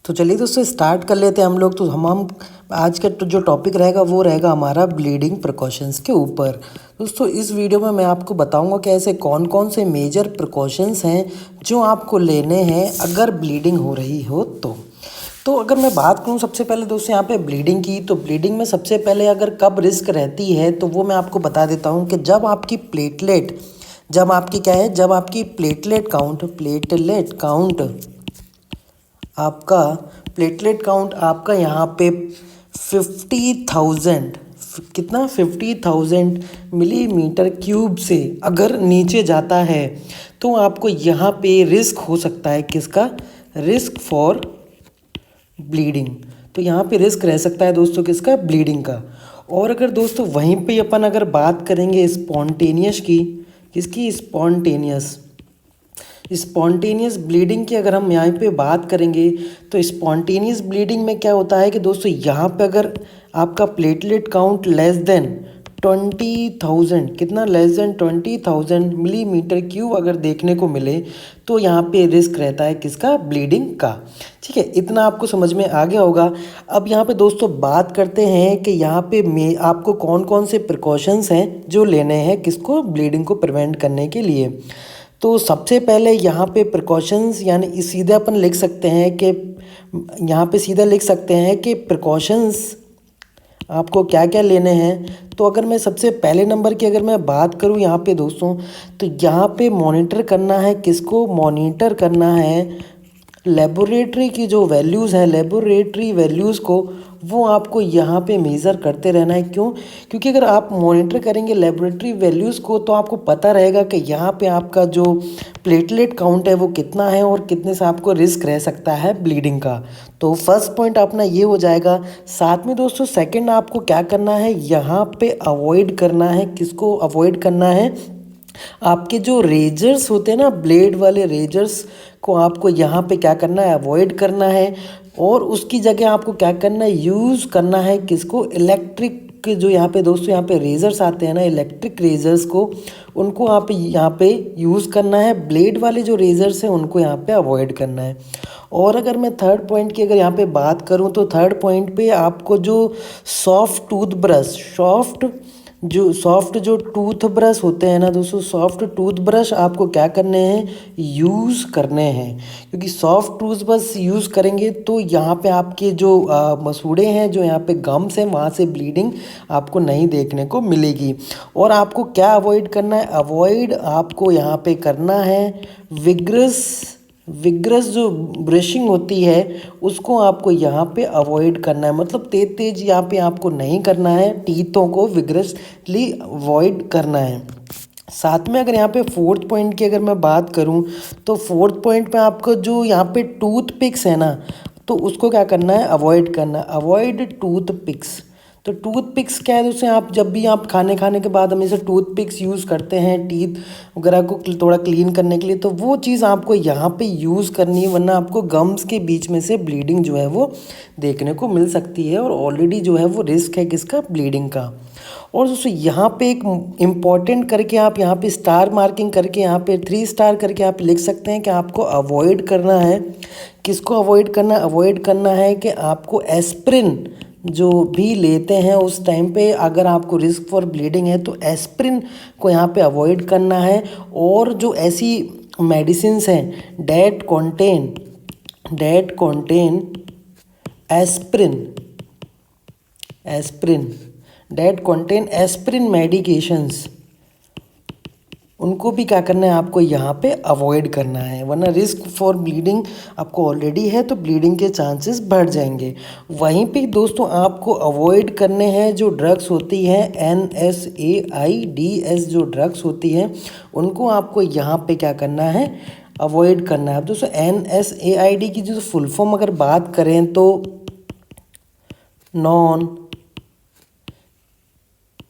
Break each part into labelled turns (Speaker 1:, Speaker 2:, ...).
Speaker 1: तो चलिए दोस्तों स्टार्ट कर लेते हैं हम लोग। तो हम आज का जो टॉपिक रहेगा वो रहेगा हमारा ब्लीडिंग प्रिकॉशंस के ऊपर। दोस्तों इस वीडियो में मैं आपको बताऊंगा कि ऐसे कौन कौन से मेजर प्रिकॉशंस हैं जो आपको लेने हैं अगर ब्लीडिंग हो रही हो तो अगर मैं बात करूं सबसे पहले दोस्तों यहाँ पे ब्लीडिंग की, तो ब्लीडिंग में सबसे पहले अगर कब रिस्क रहती है तो वो मैं आपको बता देता हूँ कि जब आपकी प्लेटलेट, जब आपकी क्या है, जब आपकी प्लेटलेट काउंट आपका यहाँ पे 50,000, कितना 50,000 मिलीमीटर क्यूब से अगर नीचे जाता है तो आपको यहाँ पे रिस्क हो सकता है किसका, रिस्क फॉर ब्लीडिंग। तो यहाँ पे रिस्क रह सकता है दोस्तों किसका, ब्लीडिंग का। और अगर दोस्तों वहीं पे अपन अगर बात करेंगे स्पॉन्टेनियस की, किसकी, स्पॉन्टेनियस ब्लीडिंग की अगर हम यहाँ पे बात करेंगे तो स्पॉन्टेनियस ब्लीडिंग में क्या होता है कि दोस्तों यहाँ पे अगर आपका प्लेटलेट काउंट लेस देन 20,000, कितना, लेस देन 20,000 मिलीमीटर क्यूब अगर देखने को मिले तो यहाँ पे रिस्क रहता है किसका, ब्लीडिंग का। ठीक है, इतना आपको समझ में आ गया होगा। अब यहाँ पे दोस्तों बात करते हैं कि यहाँ पे आपको कौन कौन से प्रिकॉशंस हैं जो लेने हैं किसको, ब्लीडिंग को प्रिवेंट करने के लिए। तो सबसे पहले यहाँ पे प्रिकॉशंस यानी सीधा अपन लिख सकते हैं कि यहाँ पे सीधा लिख सकते हैं कि प्रिकॉशंस आपको क्या क्या लेने हैं। तो अगर मैं सबसे पहले नंबर की अगर मैं बात करूँ यहाँ पे दोस्तों, तो यहाँ पे मॉनिटर करना है किसको, मॉनिटर करना है लेबोरेटरी की जो वैल्यूज़ हैं, लेबोरेटरी वैल्यूज़ को वो आपको यहाँ पे मेज़र करते रहना है। क्यों, क्योंकि अगर आप मॉनिटर करेंगे लेबोरेटरी वैल्यूज़ को तो आपको पता रहेगा कि यहाँ पे आपका जो प्लेटलेट काउंट है वो कितना है और कितने से आपको रिस्क रह सकता है ब्लीडिंग का। तो फर्स्ट पॉइंट अपना ये हो जाएगा। साथ में दोस्तों सेकेंड आपको क्या करना है, यहाँ पे अवॉइड करना है, किसको अवॉइड करना है, आपके जो रेजर्स होते हैं ना, ब्लेड वाले रेजर्स को आपको यहाँ पे क्या करना है, अवॉइड करना है। और उसकी जगह आपको क्या करना है, यूज़ करना है किसको, इलेक्ट्रिक के जो यहाँ पे दोस्तों यहाँ पे रेजर्स आते हैं ना, इलेक्ट्रिक रेजर्स को, उनको आप यहाँ पे यूज़ करना है। ब्लेड वाले जो रेजर्स हैं उनको यहाँ पे अवॉइड करना है। और अगर मैं थर्ड पॉइंट की अगर यहाँ पे बात करूँ तो थर्ड पॉइंट पे आपको जो सॉफ्ट जो टूथ ब्रश होते हैं ना दोस्तों, सॉफ्ट टूथ ब्रश आपको क्या करने हैं, यूज़ करने हैं। क्योंकि सॉफ्ट टूथ ब्रश यूज़ करेंगे तो यहाँ पे आपके जो मसूड़े हैं, जो यहाँ पे गम्स हैं, वहाँ से ब्लीडिंग आपको नहीं देखने को मिलेगी। और आपको क्या अवॉइड करना है, अवॉइड आपको यहाँ पे करना है विग्रस जो ब्रशिंग होती है उसको आपको यहाँ पे अवॉइड करना है। मतलब तेज यहाँ पे आपको नहीं करना है, टीथों को विग्रसली अवॉइड करना है। साथ में अगर यहाँ पे फोर्थ पॉइंट की अगर मैं बात करूँ तो फोर्थ पॉइंट पे आपको जो यहाँ पे टूथ पिक्स है ना, तो उसको क्या करना है, अवॉइड करना है, अवॉइड टूथ पिक्स। तो टूथ पिक्स क्या है दोस्तों, आप जब भी आप खाने के बाद हमेशा टूथ पिक्स यूज़ करते हैं टीथ वगैरह को थोड़ा क्लीन करने के लिए, तो वो चीज़ आपको यहाँ पे यूज़ करनी है, वरना आपको गम्स के बीच में से ब्लीडिंग जो है वो देखने को मिल सकती है और ऑलरेडी जो है वो रिस्क है किसका, ब्लीडिंग का। और दोस्तों यहाँ पे एक इम्पॉर्टेंट करके आप यहाँ पे स्टार मार्किंग करके यहाँ पे 3 स्टार करके आप लिख सकते हैं कि आपको अवॉइड करना है, किसको अवॉइड करना है, अवॉइड करना है कि आपको एस्प्रिन जो भी लेते हैं उस टाइम पे अगर आपको रिस्क फॉर ब्लीडिंग है तो एस्प्रिन को यहाँ पे अवॉइड करना है। और जो ऐसी मेडिसिन्स हैं डेट कॉन्टेन एस्प्रिन मेडिकेशंस, उनको भी क्या करना है, आपको यहाँ पे अवॉइड करना है, वरना रिस्क फॉर ब्लीडिंग आपको ऑलरेडी है तो ब्लीडिंग के चांसेस बढ़ जाएंगे। वहीं पे दोस्तों आपको अवॉइड करने हैं जो ड्रग्स होती हैं NSAIDs, जो ड्रग्स होती हैं उनको आपको यहाँ पे क्या करना है, अवॉइड करना है। अब दोस्तों NSAID की जो फुल फॉर्म अगर बात करें तो नॉन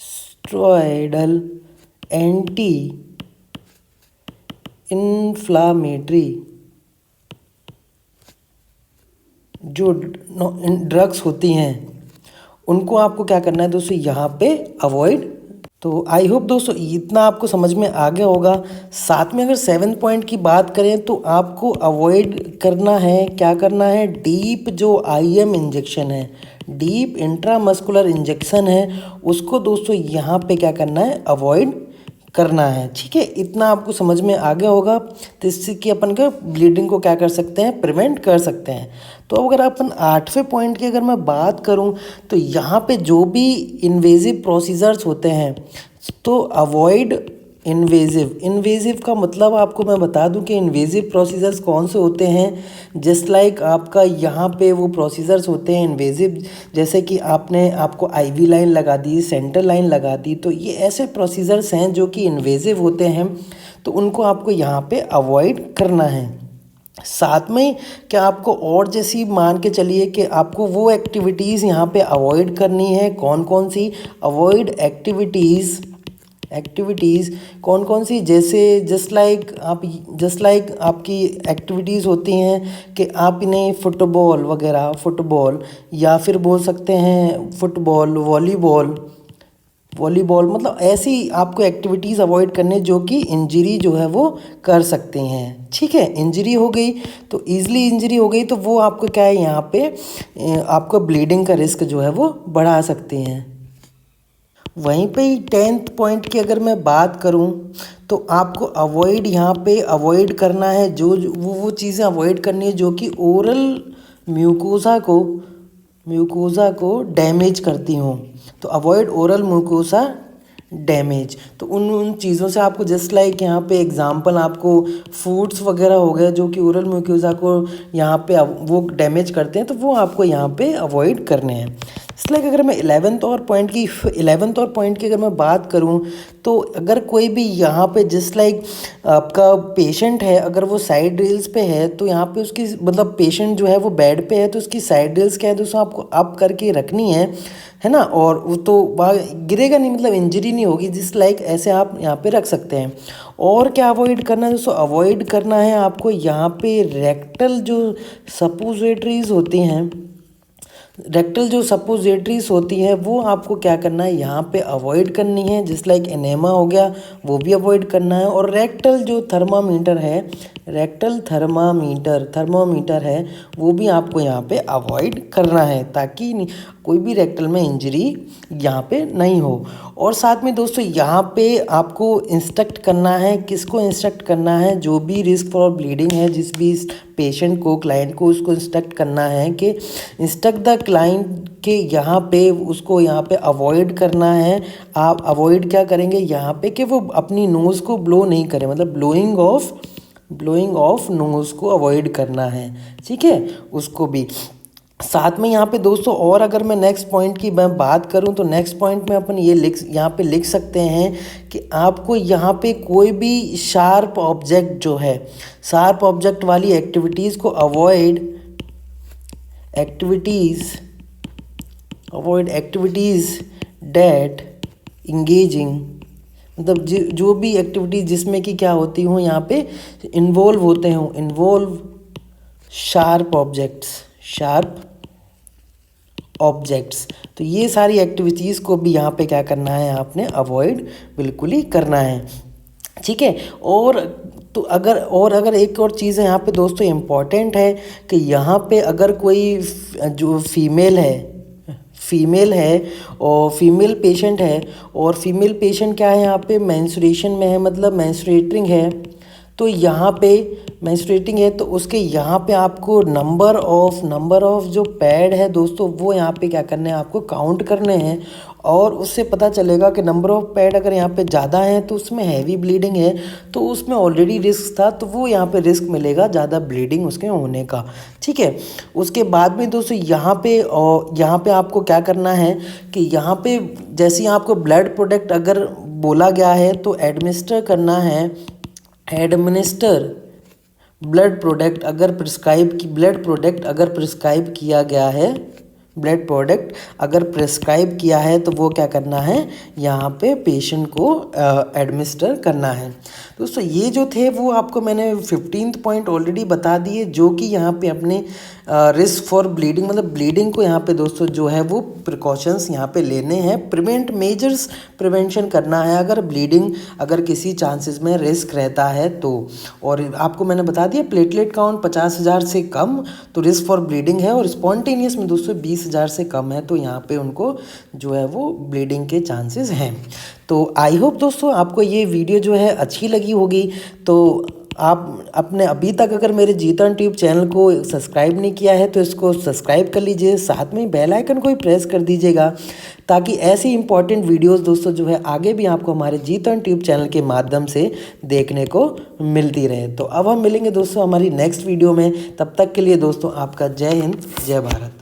Speaker 1: स्टेरॉयडल एंटी इन्फ्लामेटरी जो ड्रग्स होती हैं उनको आपको क्या करना है दोस्तों, यहाँ पे अवॉइड तो आई होप दोस्तों इतना आपको समझ में आ गया होगा। साथ में अगर 7 पॉइंट की बात करें तो आपको अवॉइड करना है, क्या करना है, डीप जो आईएम इंजेक्शन है, डीप इंट्रामस्कुलर इंजेक्शन है, उसको दोस्तों यहाँ पे क्या करना है, अवॉइड करना है। ठीक है, इतना आपको समझ में आ गया होगा। तो इससे कि अपन का ब्लीडिंग को क्या कर सकते हैं, प्रिवेंट कर सकते हैं। तो अब अगर अपन 8वें पॉइंट की अगर मैं बात करूं तो यहाँ पे जो भी इन्वेजिव प्रोसीजर्स होते हैं तो अवॉइड इन्वेजिव। इन्वेजिव का मतलब आपको मैं बता दूं कि इन्वेजिव प्रोसीजर्स कौन से होते हैं। जस्ट लाइक आपका यहाँ पे वो प्रोसीजर्स होते हैं इन्वेजिव, जैसे कि आपको आईवी लाइन लगा दी, सेंटर लाइन लगा दी, तो ये ऐसे प्रोसीजर्स हैं जो कि इन्वेजिव होते हैं, तो उनको आपको यहाँ पे अवॉइड करना है। साथ में क्या आपको और जैसी मान के चलिए कि आपको वो एक्टिविटीज़ यहाँ पे अवॉइड करनी है। कौन कौन सी अवॉइड एक्टिविटीज़, कौन कौन सी, जैसे जस्ट लाइक आपकी एक्टिविटीज़ होती हैं कि आप इन्हें फुटबॉल वगैरह, फुटबॉल या फिर बोल सकते हैं फुटबॉल, वॉलीबॉल मतलब ऐसी आपको एक्टिविटीज़ अवॉइड करने जो कि इंजरी जो है वो कर सकते हैं। ठीक है, इंजरी हो गई तो ईज़िली इंजरी हो गई तो वो आपको क्या है, यहाँ पे आपको ब्लीडिंग का रिस्क जो है वो बढ़ा सकती हैं। वहीं पे ही 10th पॉइंट की अगर मैं बात करूं तो आपको अवॉइड यहाँ पे अवॉइड करना है वो चीज़ें अवॉइड करनी है जो कि ओरल म्यूकोसा को डैमेज करती हों। तो अवॉइड ओरल म्यूकोसा डैमेज, तो उन चीज़ों से आपको जस्ट लाइक यहाँ पे एग्जांपल आपको फूड्स वगैरह हो गए जो कि ओरल म्यूकोसा को यहाँ पे वो डैमेज करते हैं, तो वो आपको यहाँ पे अवॉइड करने हैं। इसलिए अगर मैं 11th और पॉइंट की अगर मैं बात करूँ तो अगर कोई भी यहाँ पे जस्ट लाइक आपका पेशेंट है, अगर वो साइड रेल्स पे है तो यहाँ पे उसकी मतलब पेशेंट जो है वो बेड पे है तो उसकी साइड रेल्स क्या है दोस्तों, आपको अप करके रखनी है ना, और वो तो वहाँ गिरेगा नहीं, मतलब इंजरी नहीं होगी, जिस लाइक ऐसे आप यहाँ पे रख सकते हैं। और क्या अवॉइड करना है दोस्तों, अवॉइड करना है आपको यहाँ पे रेक्टल जो सपोजिटरीज होती हैं, होती हैं वो आपको क्या करना है, यहाँ पे अवॉइड करनी है। जिस लाइक एनेमा हो गया वो भी अवॉइड करना है। और रेक्टल जो थर्मामीटर है वो भी आपको यहाँ पे अवॉइड करना है ताकि कोई भी रेक्टल में इंजरी यहाँ पे नहीं हो। और साथ में दोस्तों यहाँ पे आपको इंस्ट्रक्ट करना है, किसको इंस्ट्रक्ट करना है, जो भी रिस्क फॉर ब्लीडिंग है, जिस भी पेशेंट को, क्लाइंट को, उसको इंस्ट्रक्ट करना है कि इंस्ट्रक्ट द क्लाइंट के यहाँ पे उसको यहाँ पे अवॉइड करना है। आप अवॉइड क्या करेंगे यहाँ पे कि वो अपनी नोज़ को ब्लो नहीं करें, मतलब ब्लोइंग ऑफ नोज़ को अवॉइड करना है। ठीक है, उसको भी साथ में यहाँ पे दोस्तों। और अगर मैं नेक्स्ट पॉइंट की मैं बात करूँ तो नेक्स्ट पॉइंट में अपन ये यहाँ पे लिख सकते हैं कि आपको यहाँ पे कोई भी शार्प ऑब्जेक्ट वाली एक्टिविटीज़ को अवॉइड एक्टिविटीज़ डेट इंगेजिंग, मतलब जो भी एक्टिविटीज़ जिसमें कि क्या होती हों यहाँ पे इन्वॉल्व शार्प ऑब्जेक्ट्स। तो ये सारी एक्टिविटीज़ को भी यहाँ पे क्या करना है, आपने अवॉइड बिल्कुल ही करना है। ठीक है, और तो अगर एक और चीज़ है यहाँ पे दोस्तों इम्पॉर्टेंट है कि यहाँ पे अगर कोई जो फीमेल है और फीमेल पेशेंट क्या है यहाँ पे मेंस्ट्रुएशन में है, मतलब मेंस्ट्रुएटिंग है, तो यहाँ पे मेंस्ट्रुएटिंग है तो उसके यहाँ पे आपको नंबर ऑफ जो पैड है दोस्तों वो यहाँ पे क्या करने हैं, आपको काउंट करने हैं। और उससे पता चलेगा कि नंबर ऑफ पैड अगर यहाँ पे ज़्यादा है तो उसमें हैवी ब्लीडिंग है, तो उसमें ऑलरेडी रिस्क था, तो वो यहाँ पे रिस्क मिलेगा ज़्यादा ब्लीडिंग उसके होने का। ठीक है, उसके बाद में दोस्तों यहाँ पे आपको क्या करना है कि यहाँ पे जैसे ही आपको ब्लड प्रोडक्ट अगर बोला गया है तो एडमिनिस्टर ब्लड प्रोडक्ट अगर प्रिस्क्राइब किया गया है ब्लड प्रोडक्ट अगर प्रिस्क्राइब किया है तो वो क्या करना है, यहाँ पे पेशेंट को एडमिनिस्टर करना है। दोस्तों ये जो थे वो आपको मैंने 15th पॉइंट ऑलरेडी बता दिए, जो कि यहाँ पे अपने रिस्क फॉर ब्लीडिंग, मतलब ब्लीडिंग को यहाँ पे दोस्तों जो है वो प्रिकॉशंस यहाँ पे लेने हैं, प्रिवेंट मेजर्स प्रिवेंशन करना है अगर ब्लीडिंग अगर किसी चांसेस में रिस्क रहता है तो। और आपको मैंने बता दिया प्लेटलेट काउंट 50,000 से कम तो रिस्क फॉर ब्लीडिंग है, और स्पॉन्टेनियस में दोस्तों 20,000 से कम है तो यहाँ पे उनको जो है वो ब्लीडिंग के चांसेस हैं। तो आई होप दोस्तों आपको ये वीडियो जो है अच्छी लगी होगी। तो आप अपने अभी तक अगर मेरे जीतन ट्यूब चैनल को सब्सक्राइब नहीं किया है तो इसको सब्सक्राइब कर लीजिए, साथ में बेल आइकन को भी प्रेस कर दीजिएगा, ताकि ऐसी इंपॉर्टेंट वीडियोस दोस्तों जो है आगे भी आपको हमारे जीतन ट्यूब चैनल के माध्यम से देखने को मिलती रहे। तो अब हम मिलेंगे दोस्तों हमारी नेक्स्ट वीडियो में, तब तक के लिए दोस्तों आपका जय हिंद जय भारत।